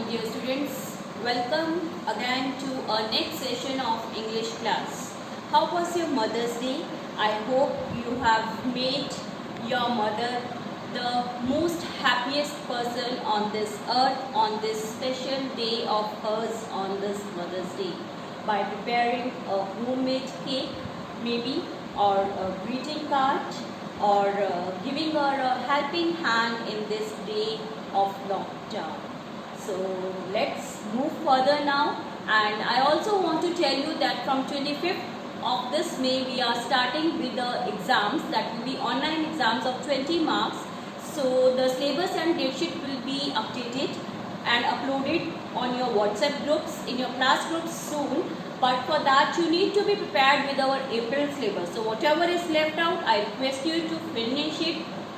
dear students, welcome again to our next session of English class. How was your Mother's Day? I hope you have made your mother the most happiest person on this earth on this special day of hers on this Mother's Day by preparing a homemade cake maybe, or a greeting card, or giving her a helping hand in this day of lockdown. So let's move further now, and I also want to tell you that from 25th of this May we are starting with the exams, that will be online exams of 20 marks. So the syllabus and date sheet will be updated and uploaded on your WhatsApp groups, in your class groups soon. But for that you need to be prepared with our April syllabus. So whatever is left out, I request you to finish it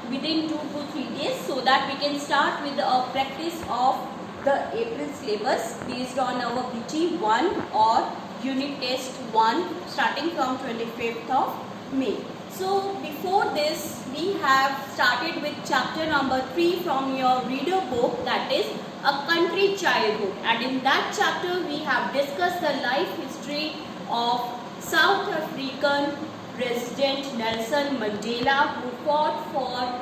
within 2 to 3 days so that we can start with a practice of the April syllabus based on our PT 1 or unit test 1 starting from 25th of May. So before this we have started with chapter number 3 from your reader book, that is A Country Childhood, and in that chapter we have discussed the life history of South African President Nelson Mandela, who fought for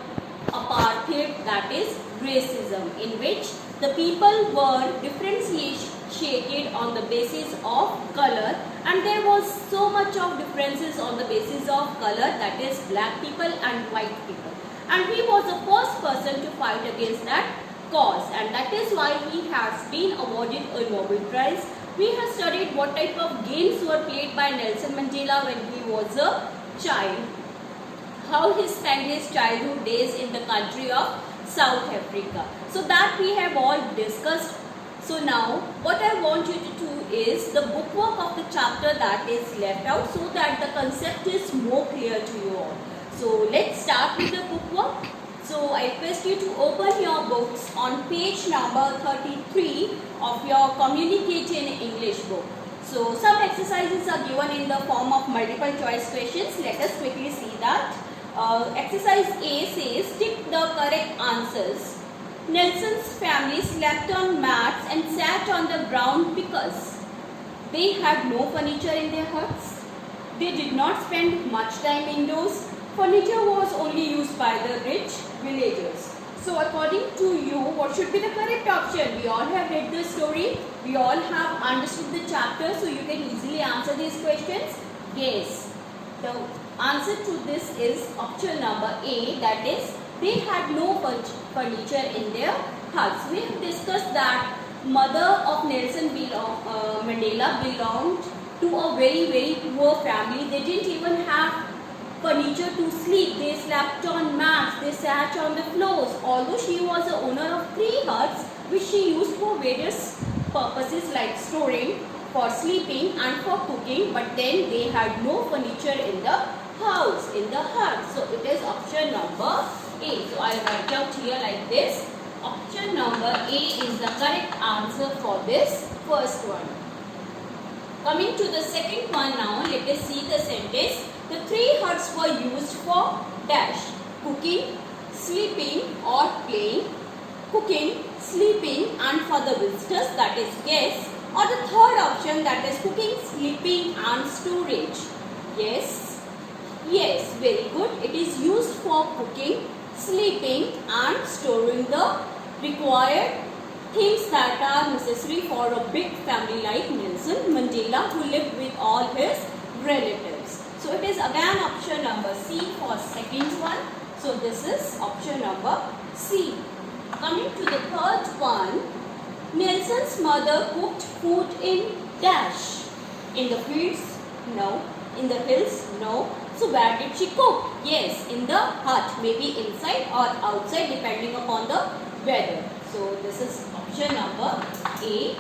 apartheid, that is racism, in which the people were differentiated on the basis of color, and there was so much of differences on the basis of color, that is black people and white people, and he was the first person to fight against that cause, and that is why he has been awarded a Nobel Prize. We have studied what type of games were played by Nelson Mandela when he was a child, how he spent his childhood days in the country of South Africa. So that we have all discussed. So now what I want you to do is the bookwork of the chapter that is left out, so that the concept is more clear to you all. So let's start with the bookwork. So I request you to open your books on page number 33 of your Communicate in English book. So some exercises are given in the form of multiple choice questions. Let us quickly see that. Exercise A says, tick the correct answers. Nelson's family slept on mats and sat on the ground because they had no furniture in their huts. They did not spend much time indoors. Furniture was only used by the rich villagers. So according to you, what should be the correct option? We all have read the story. We all have understood the chapter, so you can easily answer these questions. Yes, the answer to this is option number A, that is they had no furniture in their huts. We have discussed that mother of Nelson Mandela belonged to a very poor family. They didn't even have furniture to sleep. They slept on mats, they sat on the floors. Although she was the owner of 3 huts which she used for various purposes like storing, for sleeping and for cooking, but then they had no furniture in the house, in the hut. So it is option number A. So I will write out here like this. Option number A is the correct answer for this first one. Coming to the second one now, let us see the sentence. The 3 huts were used for dash, cooking, sleeping or playing, cooking, sleeping and for the visitors, that is guests, or the third option, that is cooking, sleeping and storage. Yes, yes, very good. It is used for cooking, sleeping and storing the required things that are necessary for a big family like Nelson Mandela, who lived with all his relatives. So it is again option number C for second one. So this is option number C. Coming to the third one, Nelson's mother cooked food in dash. In the fields? No. In the hills? No. So where did she cook? Yes, in the hut, maybe inside or outside depending upon the weather. So this is option number A.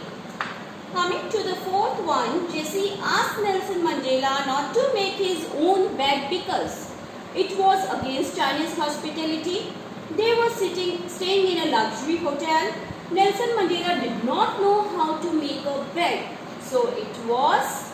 Coming to the fourth one, Jesse asked Nelson Mandela not to make his own bed because it was against Chinese hospitality. They were staying in a luxury hotel. Nelson Mandela did not know how to make a bed. So it was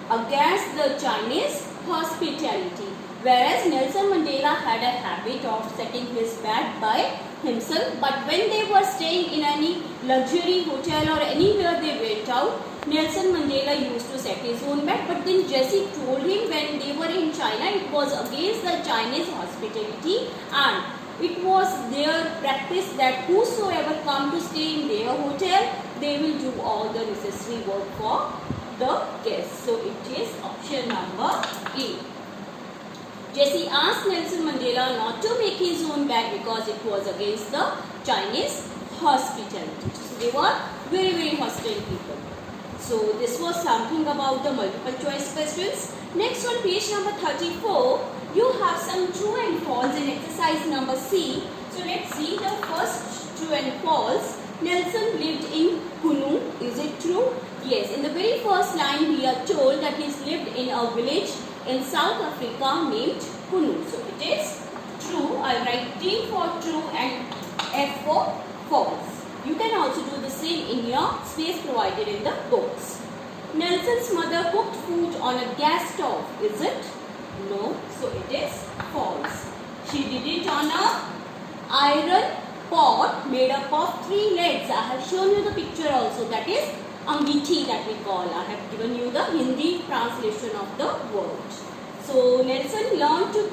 against the Chinese hospitality. Whereas Nelson Mandela had a habit of setting his bed by himself, but when they were staying in any luxury hotel or anywhere they went out, Nelson Mandela used to set his own bed. But then Jessie told him when they were in China, it was against the Chinese hospitality and it was their practice that whosoever come to stay in their hotel, they will do all the necessary work for the guests. So it is option number A. Jessie asked Nelson Mandela not to make his own bed because it was against the Chinese hospitality. So they were very, very hostile people. So this was something about the multiple choice questions. Next on page number 34, you have some true and false in exercise number C. So let's see the first true and false. Nelson lived in Kunu. Is it true? Yes. In the very first line, we are told that he lived in a village in South Africa named Kunu. So it is true. I'll write D for true and F for false. You can also do the same in your space provided in the books. Nelson's mother cooked food on a gas stove. Is it? No. So it is false. She did it on a iron pot made up of 3 legs. I have shown you the picture also. That is Angithi that we call. I have given you the Hindi translation of the word. So Nelson learned to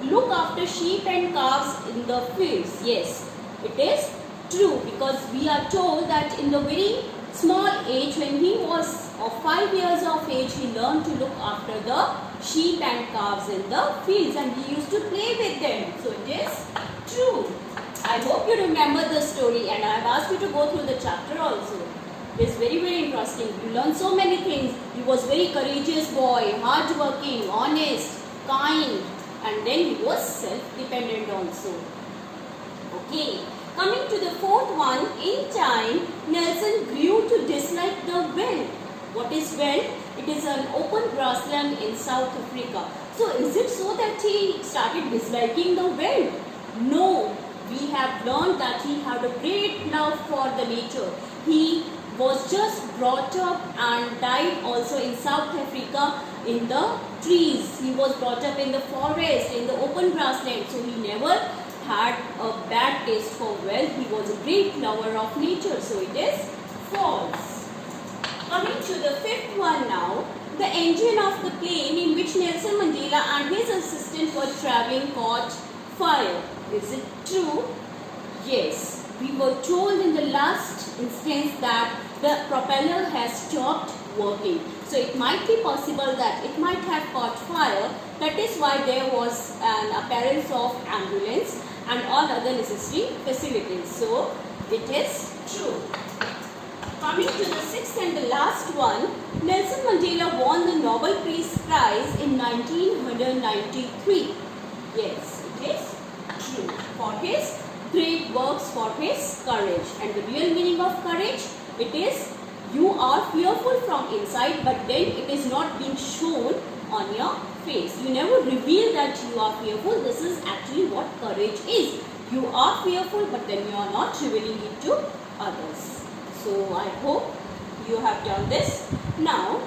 look after sheep and calves in the fields. Yes, it is true because we are told that in the very small age, when he was of 5 years of age, he learned to look after the sheep and calves in the fields and he used to play with them. So it is true. I hope you remember the story and I have asked you to go through the chapter also. It is very, very interesting. You learn so many things. He was very courageous boy, hardworking, honest, kind, and then he was self-dependent also. Okay. Coming to the fourth one, in time, Nelson grew to dislike the veld. What is veld? It is an open grassland in South Africa. So is it so that he started disliking the veld? No. We have learned that he had a great love for the nature. He was just brought up and died also in South Africa in the trees. He was brought up in the forest, in the open grassland. So he never had a bad taste for veld. He was a great lover of nature. So it is false. Coming to the fifth one now. The engine of the plane in which Nelson Mandela and his assistant were travelling caught fire. Is it true? Yes. We were told in the last instance that the propeller has stopped working. So it might be possible that it might have caught fire. That is why there was an appearance of ambulance and all other necessary facilities. So it is true. Coming to the sixth and the last one, Nelson Mandela won the Nobel Peace Prize in 1993. Yes, it is true. For his great works, for his courage. And the real meaning of courage, it is you are fearful from inside, but then it is not being shown on your face. You never reveal that you are fearful. This is actually what courage is. You are fearful, but then you are not revealing it to others. So I hope you have done this. Now,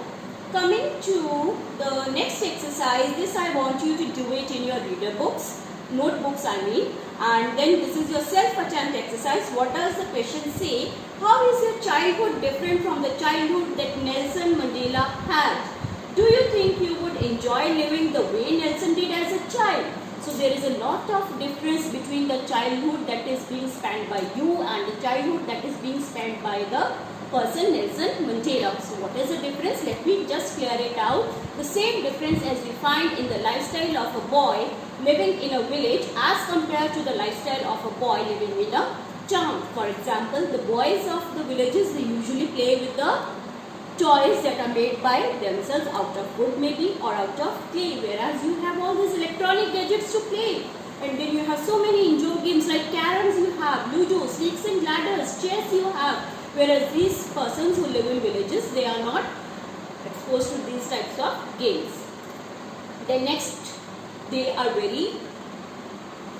coming to the next exercise, this I want you to do it in your reader books, notebooks I mean. And then this is your self-attempt exercise. What does the question say? How is your childhood different from the childhood that Nelson Mandela had? Do you think you would enjoy living the way Nelson did as a child? So there is a lot of difference between the childhood that is being spent by you and the childhood that is being spent by the person Nelson Mandela. So what is the difference? Let me just clear it out. The same difference as we find in the lifestyle of a boy living in a village as compared to the lifestyle of a boy living in a town. For example, the boys of the villages, they usually play with the toys that are made by themselves out of wood maybe or out of clay, whereas you have all these electronic gadgets to play. And then you have so many indoor games like caroms you have, ludo, snakes and ladders, chess you have. Whereas these persons who live in villages, they are not exposed to these types of games. Then next, they are very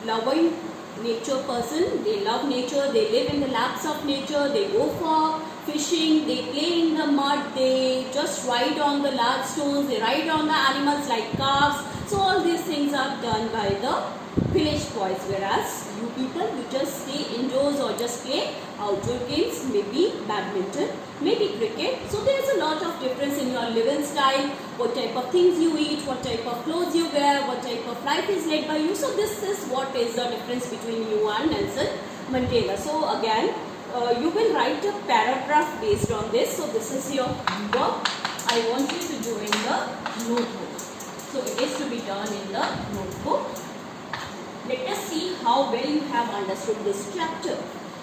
loving nature person. They love nature, they live in the laps of nature, they go for fishing, they play in the mud, they just ride on the large stones, they ride on the animals like calves. So all these things are done by the village boys, whereas you people, you just stay indoors or just play outdoor games, maybe badminton, maybe cricket. So there is a lot of difference in your living style, what type of things you eat, what type of clothes you wear, what type of life is led by you. So this is what is the difference between you and Nelson Mandela. So again, you will write a paragraph based on this. So this is your work. I want you to do in the notebook. So it is to be done in the notebook. Let us see how well you have understood this chapter.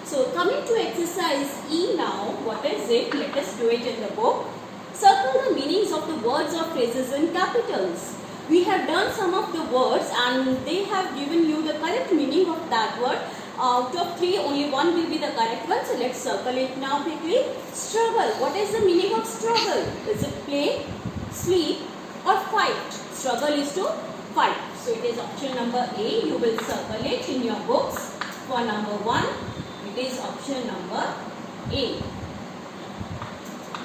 So coming to exercise E now, what is it? Let us do it in the book. Circle the meanings of the words or phrases in capitals. We have done some of the words and they have given you the correct meaning of that word. Out of 3, only 1 will be the correct one. So let's circle it now quickly. Struggle. What is the meaning of struggle? Is it play, sleep or fight? Struggle is to fight. So it is option number A. You will circle it in your books. For number 1, it is option number A.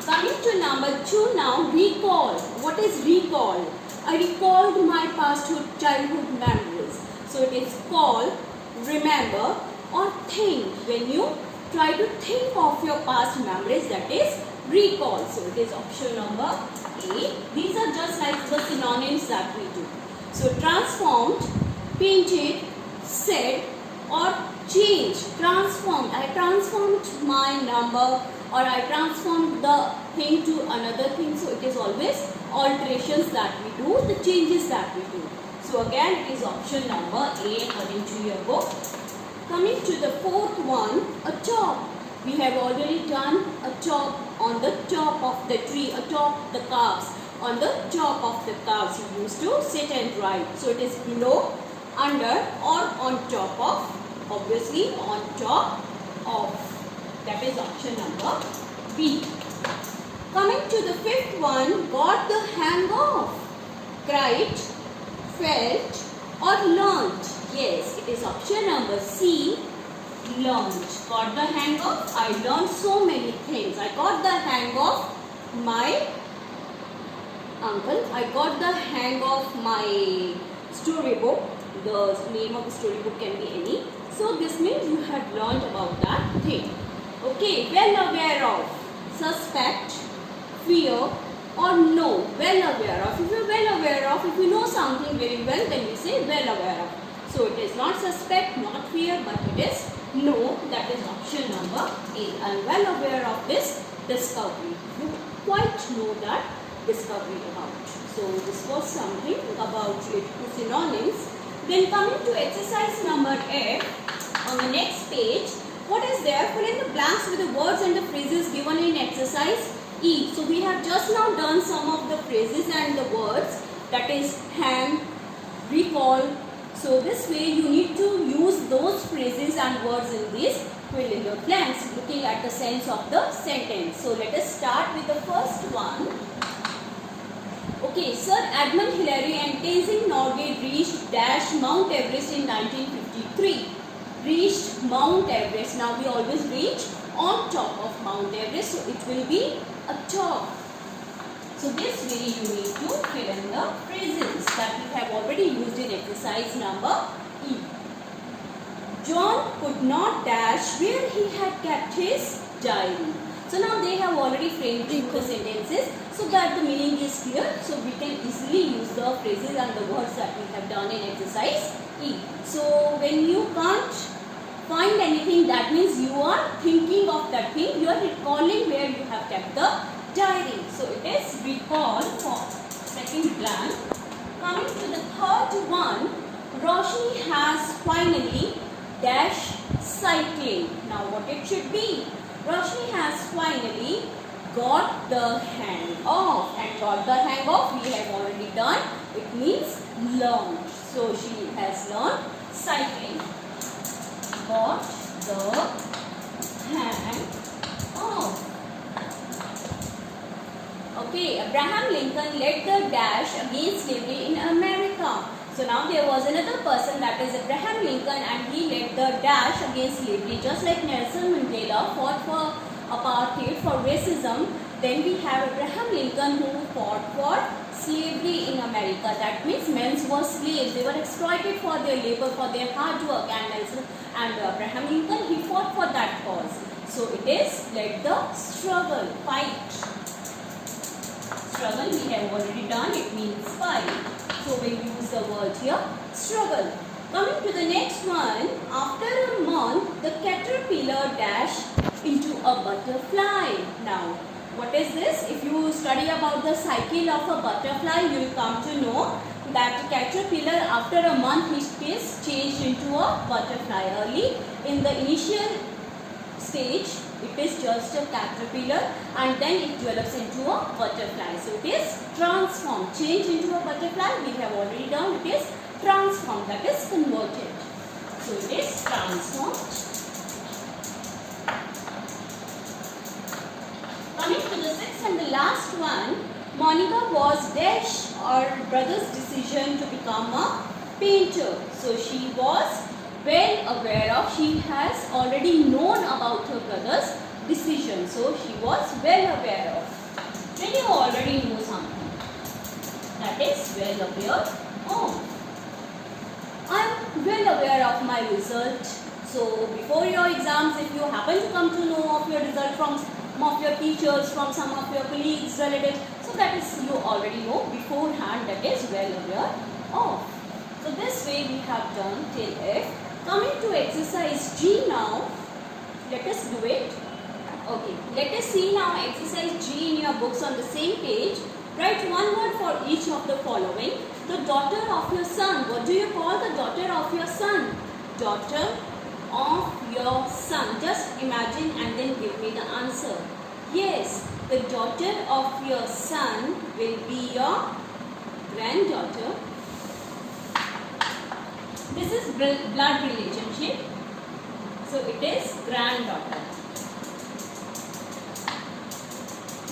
Coming to number 2 now, recall. What is recall? I recalled my childhood memories. So it is call, remember or think. When you try to think of your past memories, that is recall. So it is option number A. These are just like the synonyms that we do. So transformed, painted, said or changed. Transformed. I transformed my number or I transformed the thing to another thing. So it is always alterations that we do, the changes that we do. So again it is option number A according to your book. Coming to the 4th one, a top. We have already done a top on the top of the tree, atop the calves. On the top of the calves you used to sit and write. So it is below, under or on top of, obviously on top of. That is option number B. Coming to the 5th one, got the hang of. Cried, felt or learnt. Yes, it is option number C, learnt. Got the hang of. I learned so many things. I got the hang of my uncle. I got the hang of my storybook. The name of the storybook can be any. So this means you had learned about that thing. Okay, well aware of, suspect, fear or know. Well aware of. If you are well aware of, if you know something very well, then we say well aware of. So it is not suspect, not fear, but it is know. That is option number A. I am well aware of this discovery. You quite know that discovery about. So this was something about synonyms. Then coming to exercise number F, on the next page, what is there? Fill in the blanks with the words and the phrases given in exercise E. So we have just now done some of the phrases and the words, that is hang, recall. So this way you need to use those phrases and words in this. Fill in the blanks looking at the sense of the sentence. So let us start with the first one. Okay, Sir Edmund Hillary and Tenzing Norgay reached Mount Everest in 1953. Reached Mount Everest. Now we always reach on top of Mount Everest. So it will be a top. So this way you need to fill in the phrases that we have already used in exercise number E. John could not dash where he had kept his diary. So now they have already framed the sentences so that the meaning is clear. So we can easily use the phrases and the words that we have done in exercise E. So when you can't find anything, that means you are thinking of that thing. You are recalling where you have kept the diary. So it is recall for second blank. Coming to the third one, Roshni has finally dash cycling. Now what it should be? Roshni has finally got the hang of. And got the hang of we have already done. It means learned. So she has learned cycling. Got the hang of. Okay, Abraham Lincoln led the dash against slavery in America. So now there was another person, that is Abraham Lincoln, and he led the dash against slavery. Just like Nelson Mandela fought for apartheid, for racism, then we have Abraham Lincoln who fought for slavery in America. That means men were slaves. They were exploited for their labor, for their hard work. And Abraham Lincoln, he fought for that cause. So it is let the struggle, fight. Struggle we have already done. It means fight. So we use the word here, struggle. Coming to the next one. After a month, the caterpillar dashed into a butterfly. Now, what is this? If you study about the cycle of a butterfly, you will come to know that caterpillar after a month it is changed into a butterfly. Early in the initial stage, it is just a caterpillar and then it develops into a butterfly. So it is transformed, changed into a butterfly. We have already done. It is transformed, that is converted. So it is transformed. Coming to the sixth and the last one, Monica was Dash, her brother's decision to become a painter. So she was well aware of, she has already known about her brother's decision. So she was well aware of. When you already know something, that is well aware of. I am well aware of my result. So before your exams, if you happen to come to know of your result from some of your teachers, from some of your colleagues, relatives, so that is you already know beforehand, that is well aware of. So this way we have done till F. Coming to exercise G now, let us do it. Okay, let us see now exercise G in your books on the same page. Write one word for each of the following. The daughter of your son. What do you call the daughter of your son? Daughter of your son. Just imagine and then give me the answer. Yes, the daughter of your son will be your granddaughter. This is blood relationship. So it is granddaughter.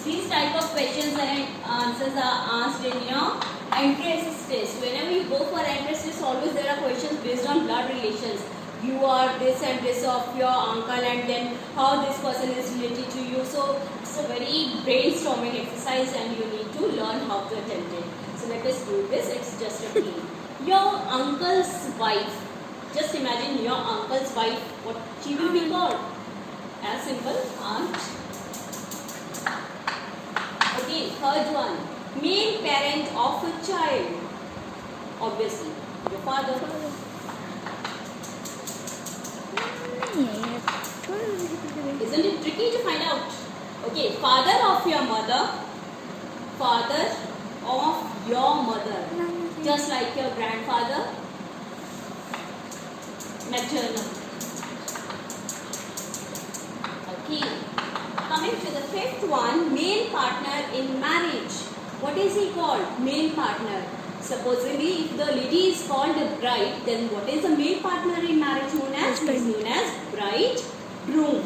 These type of questions and answers are asked in your entrance test. Whenever you go for entrance test, always there are questions based on blood relations. You are this and this of your uncle, and then how this person is related to you. So it's a very brainstorming exercise and you need to learn how to attempt it. So let us do this. It's just a game. Your uncle's wife. Just imagine your uncle's wife. What she will be called? As simple, aunt. Okay, third one. Male parent of a child. Obviously, your father. Isn't it tricky to find out? Okay, father of your mother. Father of your mother. Just like your grandfather. Maternal. Okay. Coming to the fifth one, male partner in marriage. What is he called? Male partner. Supposedly, if the lady is called a bride, then what is a male partner in marriage known as? It is known as bridegroom.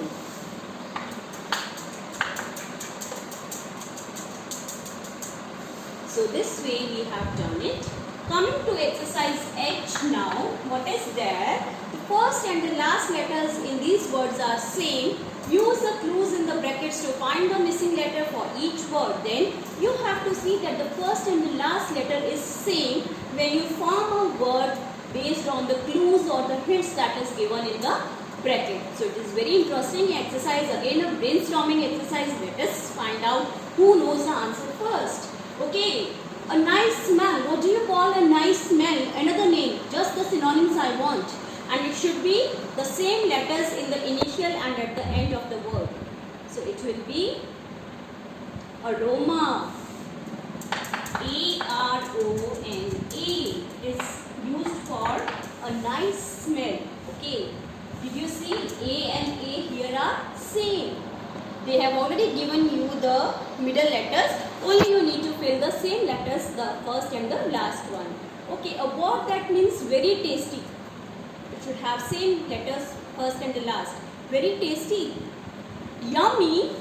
So this way we have done it. Coming to exercise H now, what is there? The first and the last letters in these words are same. Use the clues in the brackets to find the missing letter for each word. Then you have to see that the first and the last letter is same when you form a word based on the clues or the hints that is given in the bracket. So it is very interesting exercise. Again, a brainstorming exercise. Let us find out who knows the answer first. Okay, a nice smell. What do you call a nice smell? Another name. Just the synonyms I want. And it should be the same letters in the initial and at the end of the word. So it will be aroma. A-R-O-M-A is used for a nice smell. Okay. Did you see A and A here are same. They have already given you the middle letters. Only you need to fill the same letters, the first and the last one. Okay, a word that means very tasty. It should have same letters, first and the last. Very tasty. Yummy.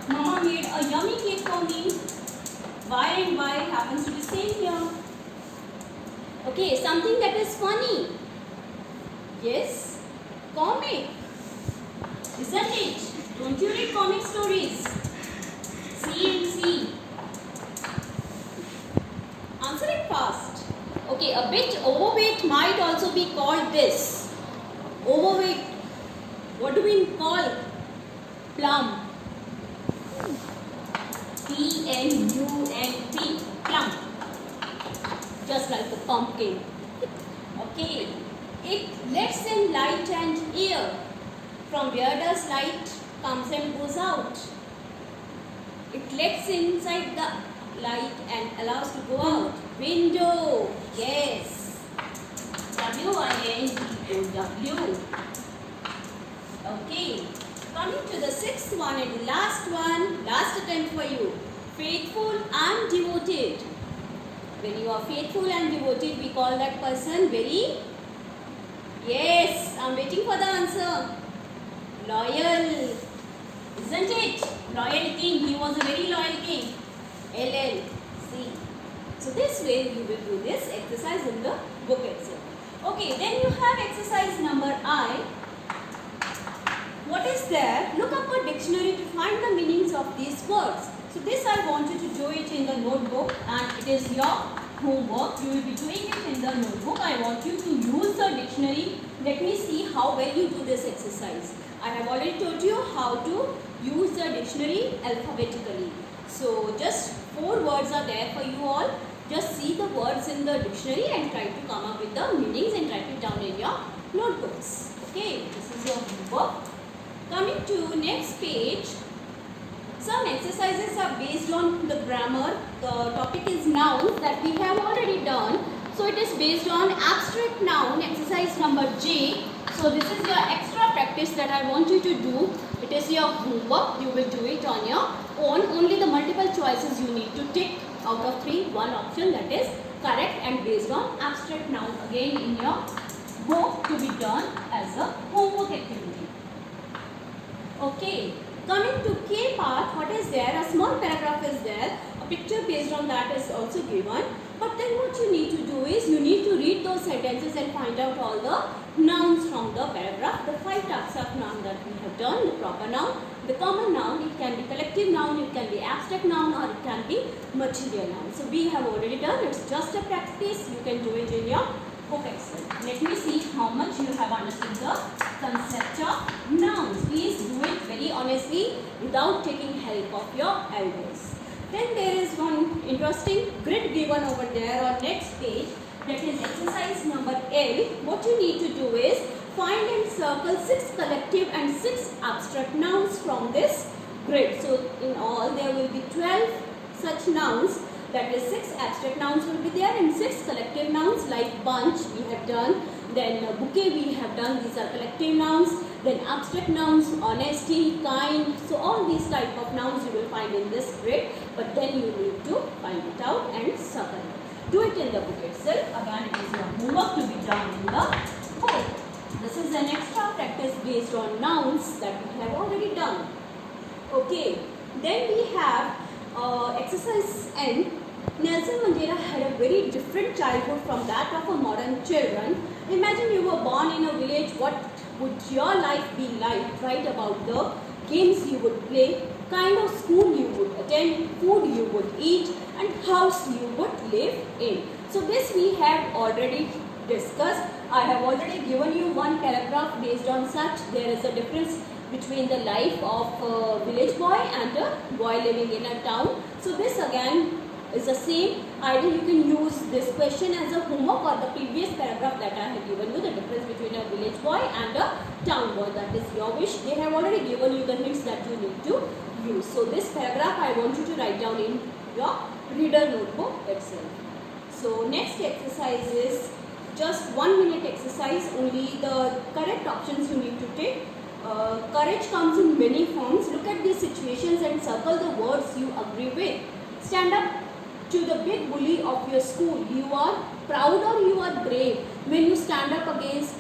Mama made a yummy cake for me. Y and Y happens to be same here. Okay, something that is funny. Yes, comic. Isn't it? Don't you read comic stories? C and C. Okay, a bit overweight might also be called this. Overweight. What do we call? Plump. P-L-U-M-P. Plump. Just like the pumpkin. Okay. It lets in light and air. From where does light comes and goes out? It lets inside the light and allows to go out. Window. Yes. W-I-N-D-O-W. Okay. Coming to the sixth one and the last one. Last attempt for you. Faithful and devoted. When you are faithful and devoted, we call that person very... Yes. I'm waiting for the answer. Loyal. Isn't it? Loyal king. He was a very loyal king. L-L-C. So this way you will do this exercise in the book itself. Okay, then you have exercise number I. What is there? Look up a dictionary to find the meanings of these words. So this I want you to do it in the notebook and it is your homework. You will be doing it in the notebook. I want you to use the dictionary. Let me see how well you do this exercise. I have already told you how to use the dictionary alphabetically. So just 4 words are there for you all. Just see the words in the dictionary and try to come up with the meanings and write it down in your notebooks. Okay, this is your homework. Coming to next page. Some exercises are based on the grammar. The topic is nouns that we have already done. So it is based on abstract noun, exercise number J. So this is your extra practice that I want you to do. It is your homework. You will do it on your own. Only the multiple choices you need to tick out of 3. One option that is correct and based on abstract noun again in your book to be done as a homework activity. Okay. Coming to K part, what is there? A small paragraph is there. A picture based on that is also given. But then what you need to do is you need to read those sentences and find out all the nouns from the paragraph. The 5 types of noun that we have done. The proper noun, the common noun, it can be collective noun, it can be abstract noun or it can be material noun. So we have already done. It's just a practice. You can do it in your book itself. Let me see how much you have understood the concept of nouns. Please do it very honestly without taking help of your elders. Then there is one interesting grid given over there on next page. That is exercise number L. What you need to do is find and circle 6 collective and 6 abstract nouns from this grid. So in all there will be 12 such nouns. That is 6 abstract nouns will be there and 6 collective nouns like bunch we have done. Then bouquet we have done. These are collective nouns. Then abstract nouns, honesty, kind. So all these type of nouns you will find in this grid. But then you need to find it out and circle it. Do it in the book itself. Again, it is your homework to be done in the book. This is an extra practice based on nouns that we have already done. Okay. Then we have exercise N. Nelson Mandela had a very different childhood from that of a modern children. Imagine you were born in a village. What would your life be like? Write about the games you would play, kind of school you would attend, food you would eat and house you would live in. So this we have already discussed. I have already given you one paragraph based on such. There is a difference between the life of a village boy and a boy living in a town. So this again is the same idea. You can use this question as a homework or the previous paragraph that I have given you, the difference between a village boy and a town boy. That is your wish. They have already given you the hints that you need to use. So this paragraph I want you to write down in your reader notebook itself. So next exercise is just 1 minute exercise. Only the correct options you need to take. Courage comes in many forms. Look at these situations and circle the words you agree with. Stand up to the big bully of your school. You are proud or you are brave when you stand up against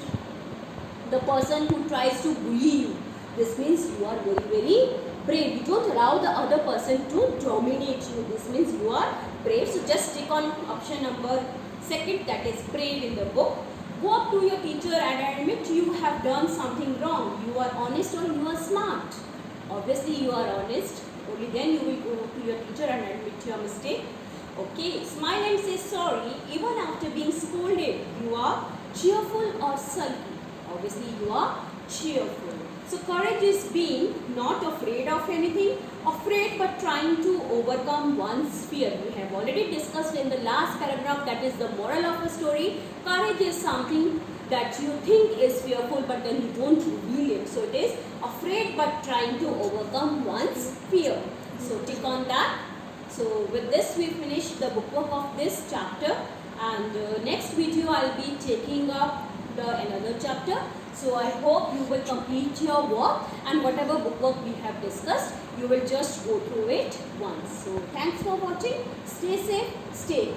the person who tries to bully you. This means you are very, very brave. You don't allow the other person to dominate you. This means you are brave. So just stick on option number 2, that is brave in the book. Go up to your teacher and admit you have done something wrong. You are honest or you are smart. Obviously you are honest. Only then you will go to your teacher and admit your mistake. Okay, smile and say sorry even after being scolded. You are cheerful or sulky. Obviously, you are cheerful. So, courage is being not afraid of anything, afraid but trying to overcome one's fear. We have already discussed in the last paragraph, that is the moral of a story. Courage is something that you think is fearful but then you don't reveal it. So, it is afraid but trying to overcome one's fear. So, tick on that. So with this we finish the bookwork of this chapter, and next video I will be taking up another chapter. So I hope you will complete your work, and whatever bookwork we have discussed, you will just go through it once. So thanks for watching. Stay safe, stay